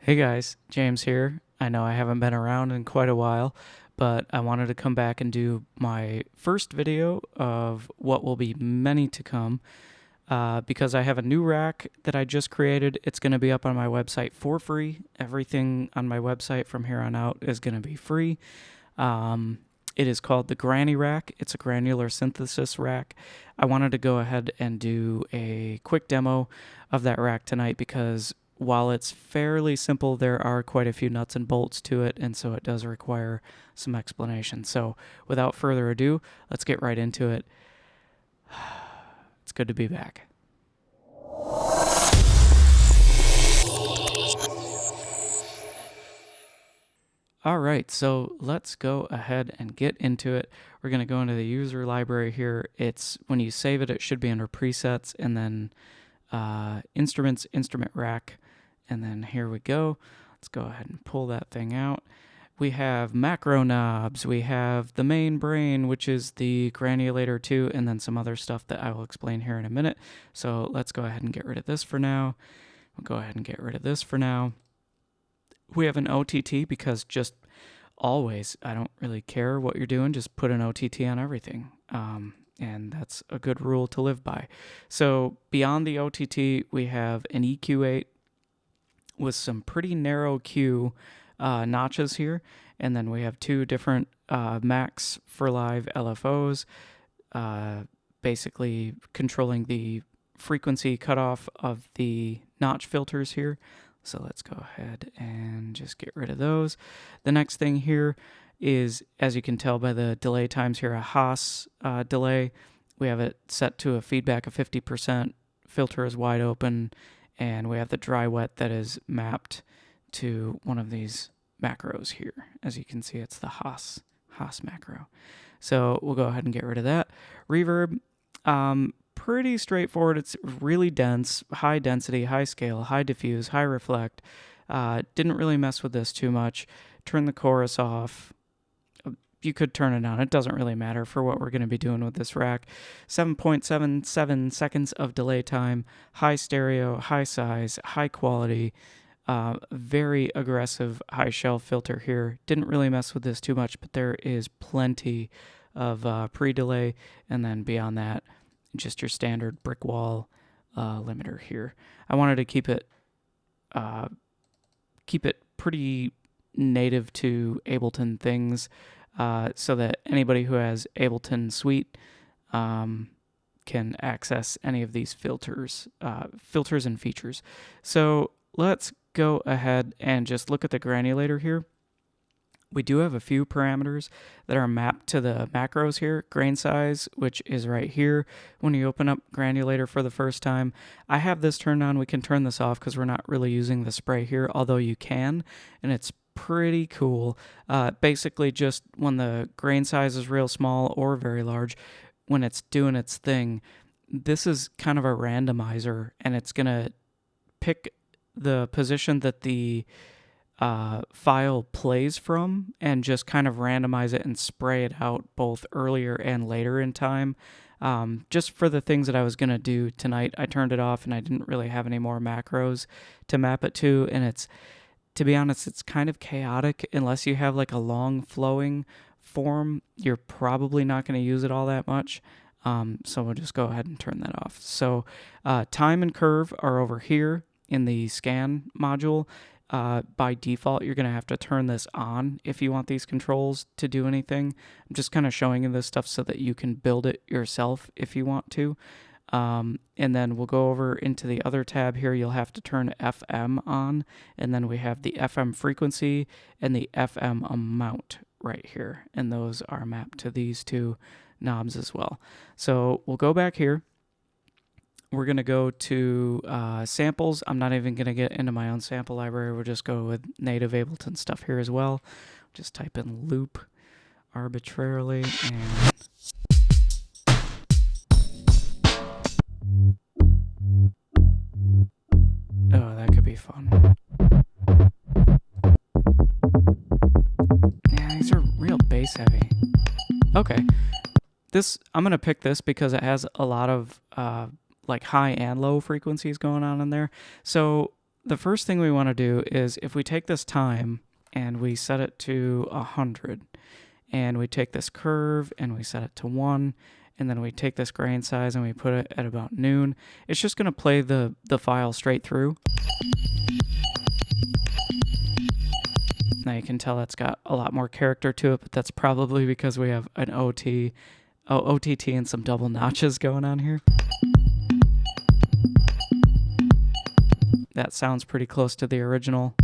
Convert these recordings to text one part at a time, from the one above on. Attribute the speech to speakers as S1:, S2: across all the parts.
S1: Hey guys, James here. I know I haven't been around in quite a while, but I wanted to come back and do my first video of what will be many to come because I have a new rack that I just created. It's going to be up on my website for free. Everything on my website from here on out is going to be free. It is called the Granny Rack. It's a granular synthesis rack. I wanted to go ahead and do a quick demo of that rack tonight because while it's fairly simple, there are quite a few nuts and bolts to it, and so it does require some explanation. So without further ado, let's get right into it. It's good to be back. All right, so let's go ahead and get into it. We're going to go into the user library here. It's when you save it, it should be under presets and then instruments, instrument rack. And then here we go. Let's go ahead and pull that thing out. We have macro knobs. We have the main brain, which is the Granulator II, and then some other stuff that I will explain here in a minute. So let's go ahead and get rid of this for now. We'll go ahead and get rid of this for now. We have an OTT because just always, I don't really care what you're doing, just put an OTT on everything. And that's a good rule to live by. So beyond the OTT, we have an EQ8 with some pretty narrow Q notches here. And then we have two different Max for live LFOs, basically controlling the frequency cutoff of the notch filters here. So let's go ahead and just get rid of those. The next thing here is, as you can tell by the delay times here, a HAAS delay. We have it set to a feedback of 50%. Filter is wide open. And we have the dry wet that is mapped to one of these macros here. As you can see, it's the HAAS macro. So we'll go ahead and get rid of that. Reverb, pretty straightforward. It's really dense, high density, high scale, high diffuse, high reflect. Didn't really mess with this too much. Turn the chorus off. You could turn it on. It doesn't really matter for what we're going to be doing with this rack. 7.77 seconds of delay time, high stereo, high size, high quality, very aggressive high shelf filter here. Didn't really mess with this too much, but there is plenty of pre-delay, and then beyond that, just your standard brick wall limiter here. I wanted to keep it pretty native to Ableton things. So that anybody who has Ableton Suite can access any of these filters and features. So let's go ahead and just look at the granulator here. We do have a few parameters that are mapped to the macros here. Grain size, which is right here when you open up Granulator for the first time. I have this turned on. We can turn this off because we're not really using the spray here, although you can, and it's pretty cool. Basically just when the grain size is real small or very large, when it's doing its thing, this is kind of a randomizer, and it's going to pick the position that the file plays from and just kind of randomize it and spray it out both earlier and later in time. Just for the things that I was going to do tonight, I turned it off and I didn't really have any more macros to map it to, and to be honest, it's kind of chaotic. Unless you have like a long flowing form, you're probably not going to use it all that much. So we'll just go ahead and turn that off. So time and curve are over here in the scan module. By default, you're going to have to turn this on if you want these controls to do anything. I'm just kind of showing you this stuff so that you can build it yourself if you want to. And then we'll go over into the other tab here. You'll have to turn FM on, and then we have the FM frequency and the FM amount right here, and those are mapped to these two knobs as well. So we'll go back here. We're going to go to samples. I'm not even going to get into my own sample library. We'll just go with native Ableton stuff here as well. Just type in loop arbitrarily and oh, that could be fun. Yeah, these are real bass heavy. Okay. I'm going to pick this because it has a lot of like high and low frequencies going on in there. So the first thing we want to do is if we take this time and we set it to 100, and we take this curve and we set it to 1, and then we take this grain size and we put it at about noon, it's just going to play the file straight through. Now you can tell that's got a lot more character to it, but that's probably because we have an OTT and some double notches going on here. That sounds pretty close to the original.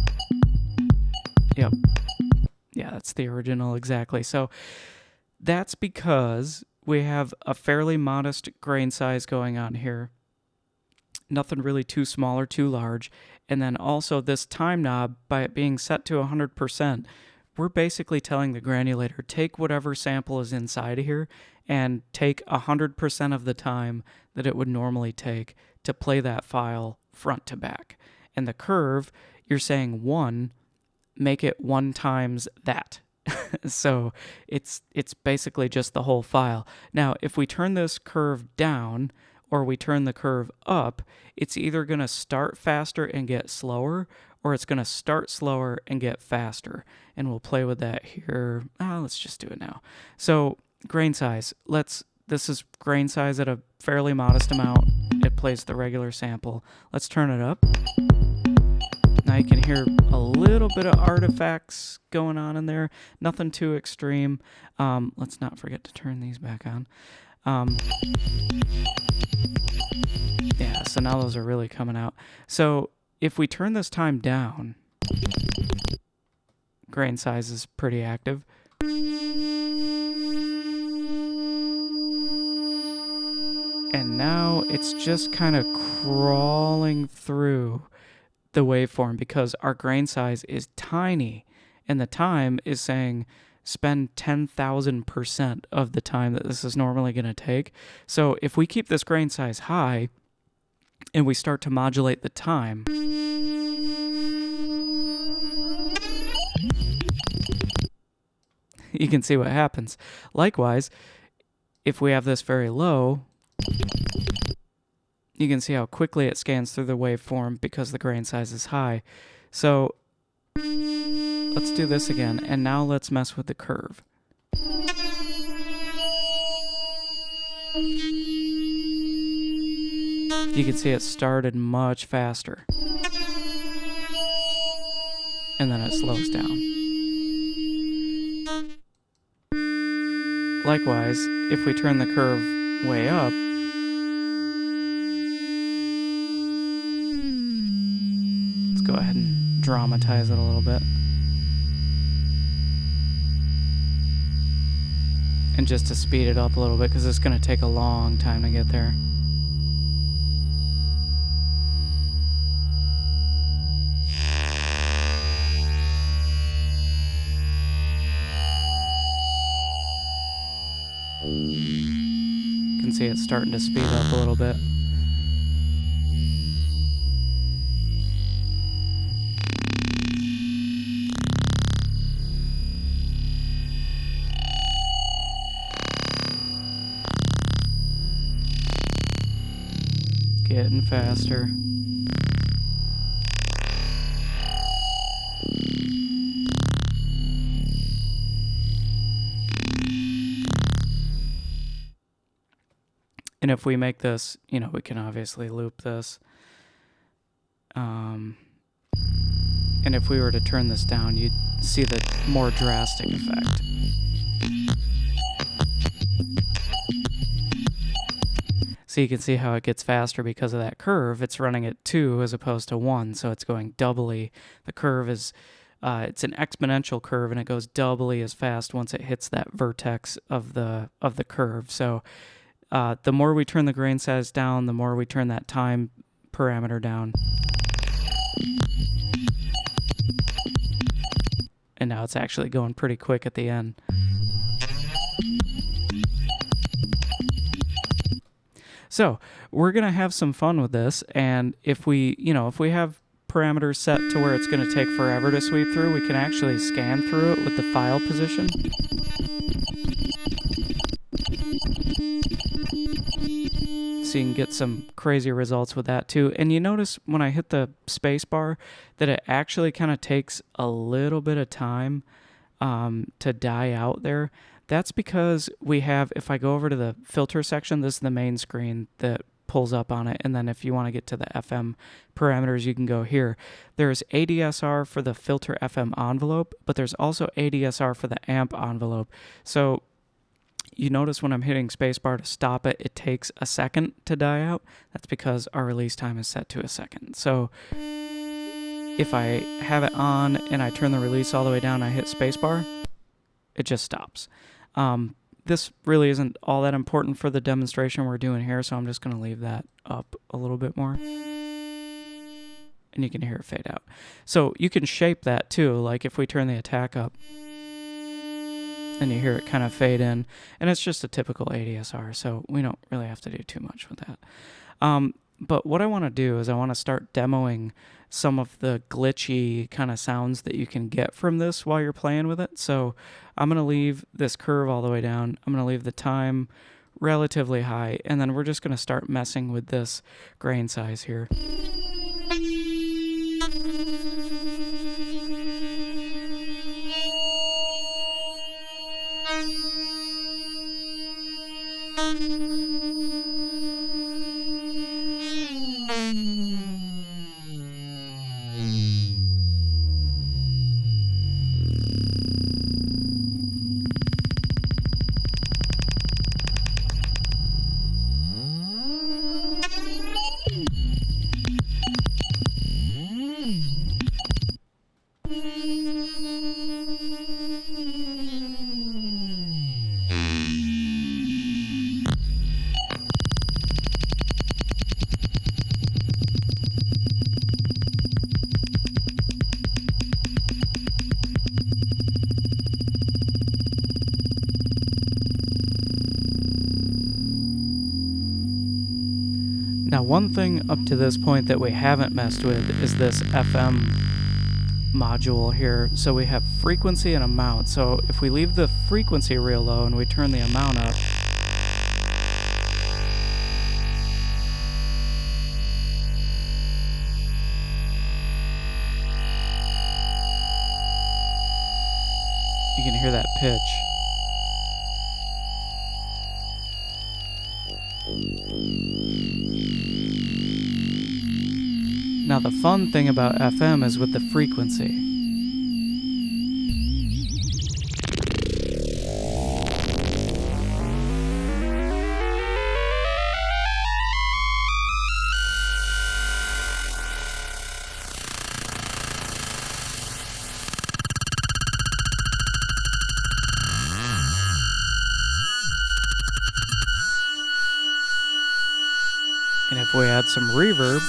S1: Yep. Yeah, that's the original exactly. So that's because we have a fairly modest grain size going on here. Nothing really too small or too large. And then also this time knob, by it being set to 100%, we're basically telling the granulator, take whatever sample is inside of here and take 100% of the time that it would normally take to play that file front to back. And the curve, you're saying 1, make it 1 times that. So it's basically just the whole file. Now, if we turn this curve down or we turn the curve up, it's either going to start faster and get slower, or it's going to start slower and get faster. And we'll play with that here. Let's just do it now. So grain size. This is grain size at a fairly modest amount. It plays the regular sample. Let's turn it up. Now you can hear a little bit of artifacts going on in there. Nothing too extreme. Let's not forget to turn these back on. Yeah, so now those are really coming out. So if we turn this time down, grain size is pretty active. And now it's just kind of crawling through the waveform because our grain size is tiny, and the time is saying spend 10,000% of the time that this is normally going to take. So if we keep this grain size high and we start to modulate the time, you can see what happens. Likewise, if we have this very low, you can see how quickly it scans through the waveform because the grain size is high. So let's do this again, and now let's mess with the curve. You can see it started much faster, and then it slows down. Likewise, if we turn the curve way up, go ahead and dramatize it a little bit. And just to speed it up a little bit, because it's going to take a long time to get there. You can see it's starting to speed up a little bit. Getting faster. And if we make this, we can obviously loop this. And if we were to turn this down, you'd see the more drastic effect. So you can see how it gets faster because of that curve. It's running at 2 as opposed to 1, so it's going doubly. The curve is, it's an exponential curve, and it goes doubly as fast once it hits that vertex of the curve. So the more we turn the grain size down, the more we turn that time parameter down. And now it's actually going pretty quick at the end. So we're going to have some fun with this, and if we have parameters set to where it's going to take forever to sweep through, we can actually scan through it with the file position. So you can get some crazy results with that too. And you notice when I hit the space bar that it actually kind of takes a little bit of time to die out there. That's because we have, if I go over to the filter section, this is the main screen that pulls up on it. And then if you want to get to the FM parameters, you can go here. There's ADSR for the filter FM envelope, but there's also ADSR for the amp envelope. So you notice when I'm hitting spacebar to stop it, it takes a second to die out. That's because our release time is set to a second. So if I have it on and I turn the release all the way down, I hit spacebar, it just stops. This really isn't all that important for the demonstration we're doing here, so I'm just going to leave that up a little bit more. And you can hear it fade out. So you can shape that too, like if we turn the attack up, and you hear it kind of fade in, and it's just a typical ADSR, so we don't really have to do too much with that. But what I want to do is I want to start demoing some of the glitchy kind of sounds that you can get from this while you're playing with it. So I'm going to leave this curve all the way down. I'm going to leave the time relatively high, and then we're just going to start messing with this grain size here. Now, one thing up to this point that we haven't messed with is this FM module here. So we have frequency and amount. So if we leave the frequency real low and we turn the amount up, you can hear that pitch. Now the fun thing about FM is with the frequency. And if we add some reverb,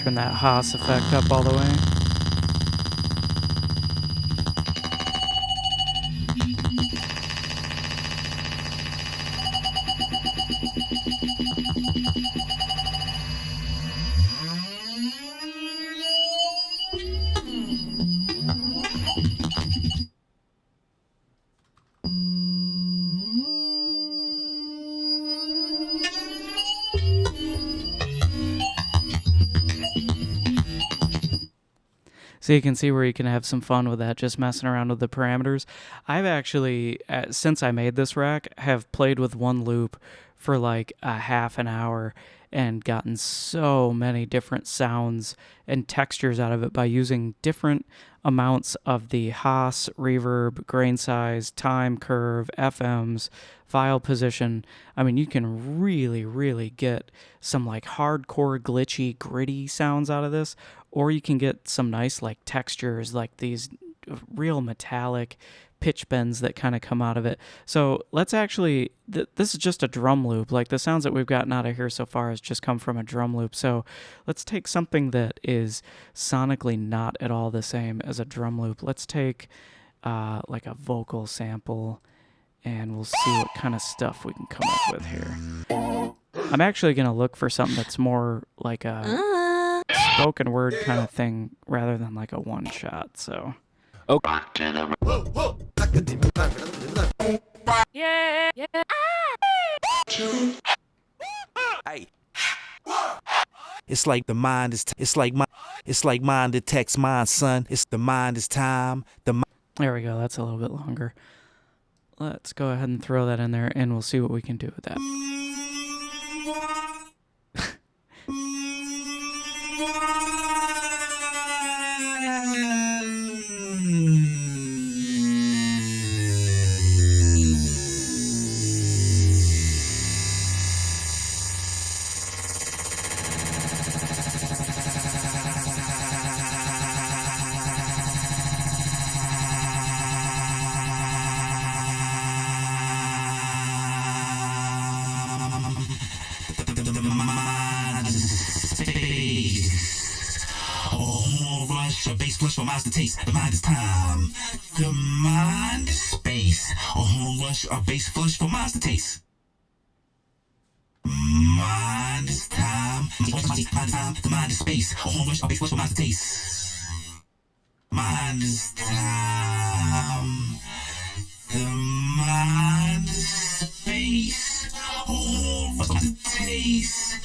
S1: turn that HAAS effect up all the way. So you can see where you can have some fun with that, just messing around with the parameters. I've actually, since I made this rack, have played with one loop for like a half an hour and gotten so many different sounds and textures out of it by using different amounts of the HAAS, reverb, grain size, time curve, FMs, file position. I mean, you can really, really get some like hardcore, glitchy, gritty sounds out of this, or you can get some nice like textures, like these real metallic pitch bends that kind of come out of it. So let's actually, this is just a drum loop. Like the sounds that we've gotten out of here so far has just come from a drum loop. So let's take something that is sonically not at all the same as a drum loop. Let's take like a vocal sample, and we'll see what kind of stuff we can come up with here. I'm actually going to look for something that's more like a spoken word kind of thing rather than like a one shot. So
S2: yeah.
S3: Hey. It's like the mind is. It's like mind detects mind, son. It's the mind is time.
S1: There we go. That's a little bit longer. Let's go ahead and throw that in there, and we'll see what we can do with that.
S3: Flush for minds to taste. The mind is time. The mind is space. A whole rush of bass flush for minds to taste. Mind is time. Mind is time. The mind is space. A whole rush of bass flush for minds to taste. Mind is time. The mind is space. A whole rush to taste.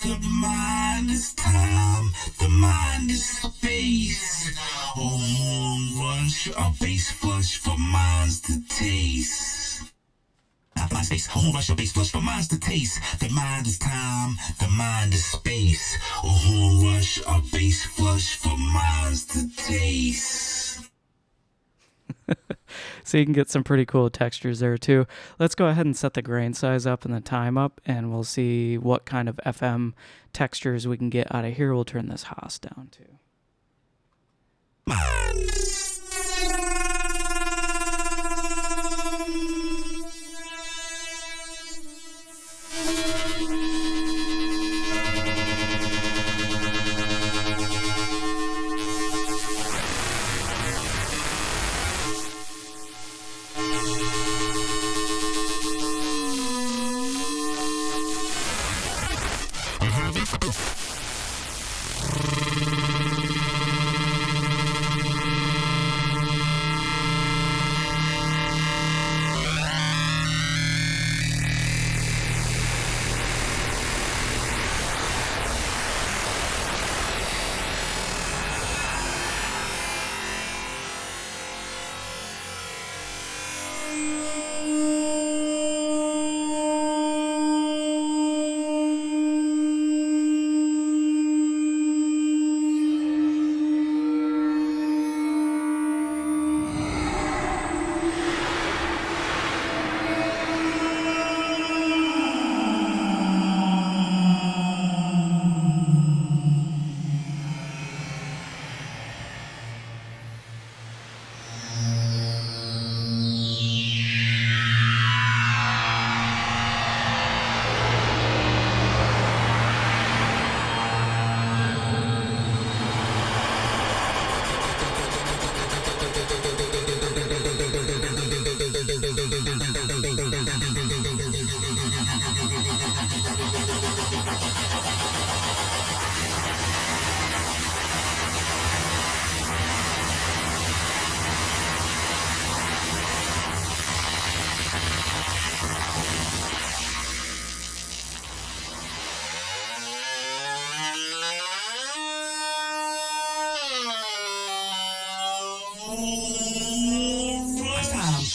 S3: The mind is time. The mind is space. A whole rush of bass flush for minds to taste. Mind space, a whole rush of bass flush for minds to taste. The mind is time, the mind is space. A whole rush of bass flush for minds to taste.
S1: So you can get some pretty cool textures there too. Let's go ahead and set the grain size up and the time up, and we'll see what kind of FM textures we can get out of here. We'll turn this HAAS down too.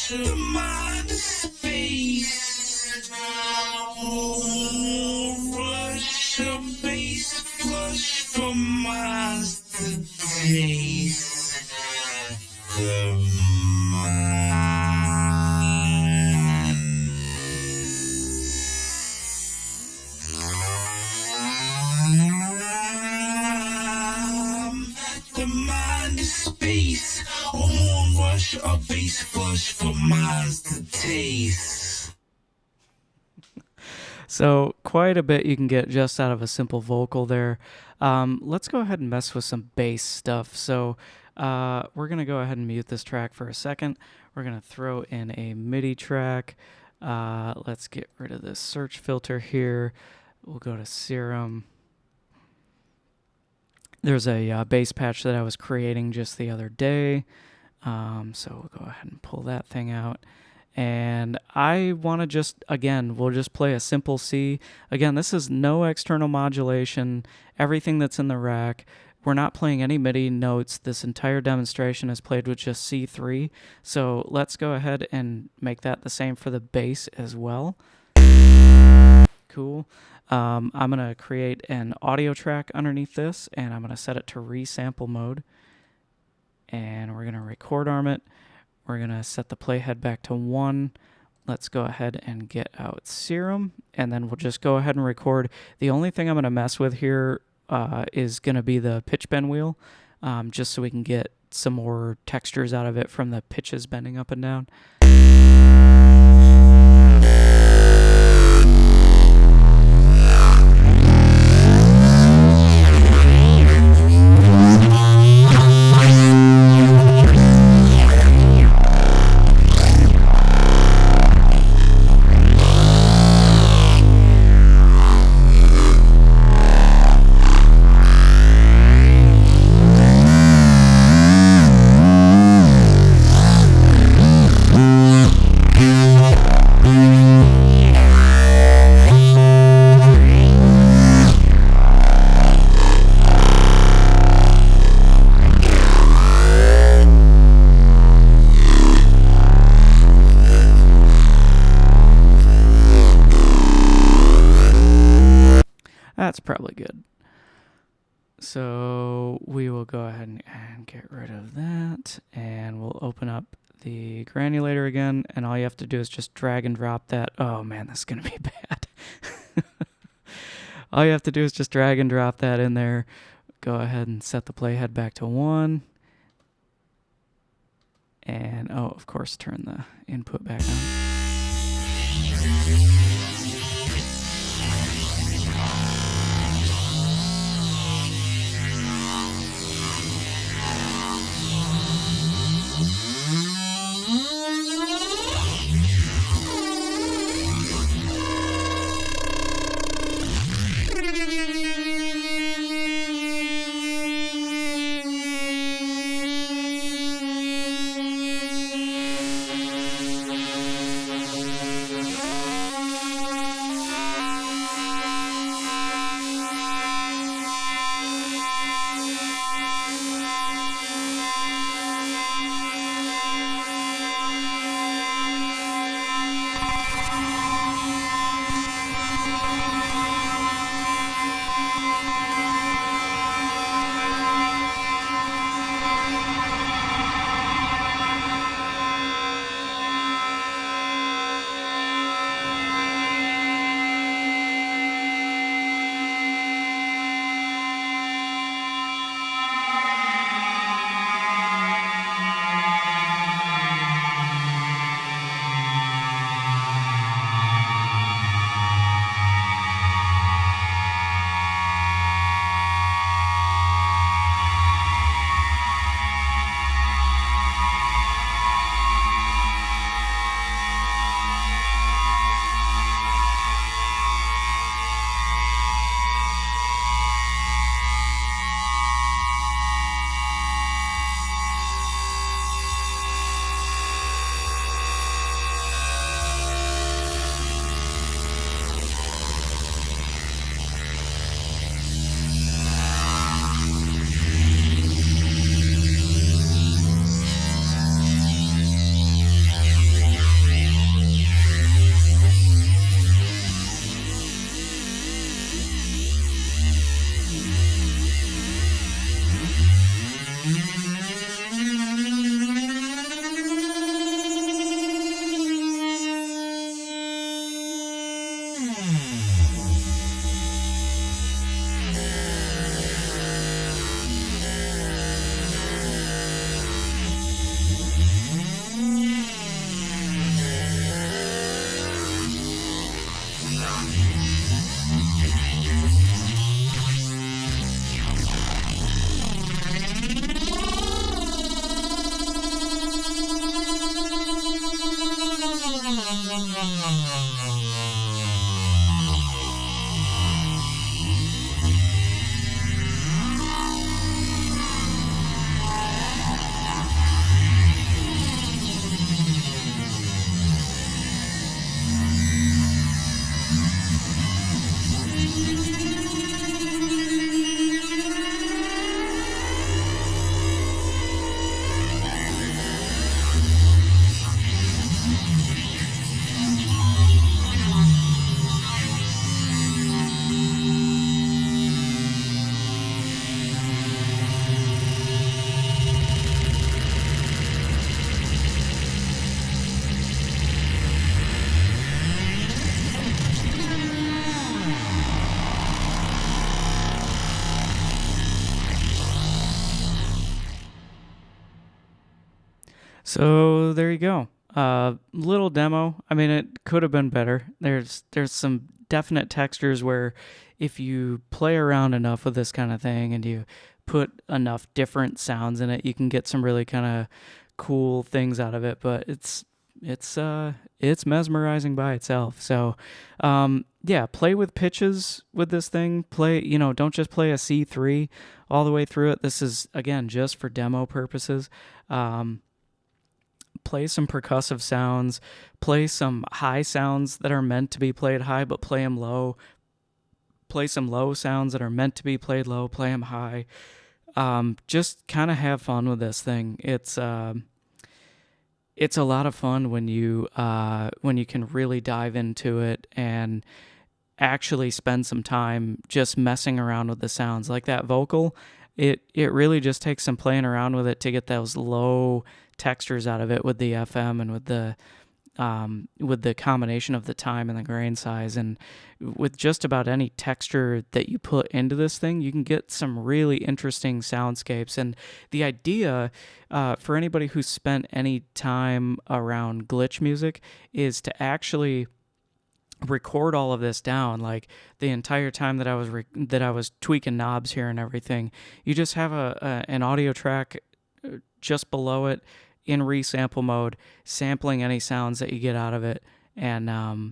S3: to my space. Oh, rush a bass flush for miles to taste. The mind is space. Oh, rush a bass flush for miles to taste.
S1: So quite a bit you can get just out of a simple vocal there. Let's go ahead and mess with some bass stuff. So we're going to go ahead and mute this track for a second. We're going to throw in a MIDI track. Let's get rid of this search filter here. We'll go to Serum. There's a bass patch that I was creating just the other day. So we'll go ahead and pull that thing out. And I want to just, again, we'll just play a simple C. Again, this is no external modulation, everything that's in the rack. We're not playing any MIDI notes. This entire demonstration is played with just C3. So let's go ahead and make that the same for the bass as well. Cool. I'm going to create an audio track underneath this, and I'm going to set it to resample mode. And we're going to record arm it. We're going to set the playhead back to 1. Let's go ahead and get out Serum, and then we'll just go ahead and record. The only thing I'm going to mess with here is going to be the pitch bend wheel, just so we can get some more textures out of it from the pitches bending up and down. That's probably good. So we will go ahead and get rid of that, and we'll open up the granulator again, and all you have to do is just drag and drop that. Oh man, this is going to be bad. All you have to do is just drag and drop that in there. Go ahead and set the playhead back to 1. And, oh, of course, turn the input back on. So there you go. Little demo. I mean, it could have been better. There's some definite textures where if you play around enough with this kind of thing and you put enough different sounds in it, you can get some really kind of cool things out of it. But it's mesmerizing by itself. So yeah, play with pitches with this thing. Play, don't just play a C3 all the way through it. This is again just for demo purposes. Play some percussive sounds, play some high sounds that are meant to be played high, but play them low. Play some low sounds that are meant to be played low, play them high. Just kind of have fun with this thing. It's a lot of fun when you can really dive into it and actually spend some time just messing around with the sounds. Like that vocal, it really just takes some playing around with it to get those low textures out of it with the FM and with the combination of the time and the grain size. And with just about any texture that you put into this thing, you can get some really interesting soundscapes. And the idea for anybody who's spent any time around glitch music is to actually record all of this down, like the entire time that I was tweaking knobs here and everything. You just have an audio track just below it in resample mode, sampling any sounds that you get out of it, and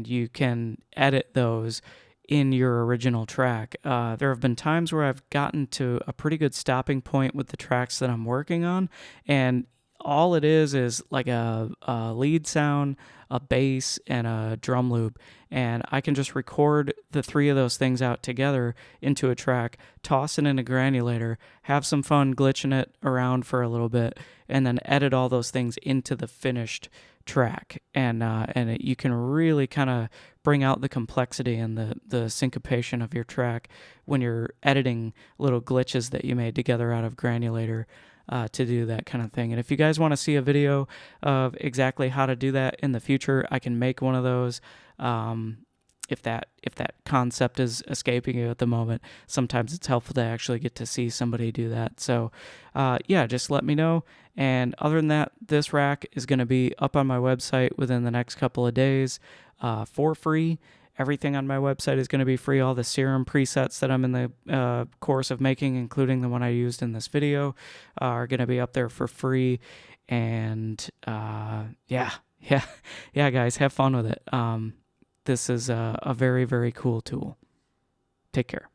S1: you can edit those in your original track. There have been times where I've gotten to a pretty good stopping point with the tracks that I'm working on, and all it is like a lead sound, a bass, and a drum loop. And I can just record the three of those things out together into a track, toss it in a Granulator, have some fun glitching it around for a little bit, and then edit all those things into the finished track. And you can really kind of bring out the complexity and the syncopation of your track when you're editing little glitches that you made together out of Granulator. To do that kind of thing. And if you guys want to see a video of exactly how to do that in the future, I can make one of those. If that concept is escaping you at the moment, sometimes it's helpful to actually get to see somebody do that. So yeah, just let me know. And other than that, this rack is going to be up on my website within the next couple of days for free. Everything on my website is going to be free. All the Serum presets that I'm in the course of making, including the one I used in this video, are going to be up there for free. And yeah, guys, have fun with it. This is a very, very cool tool. Take care.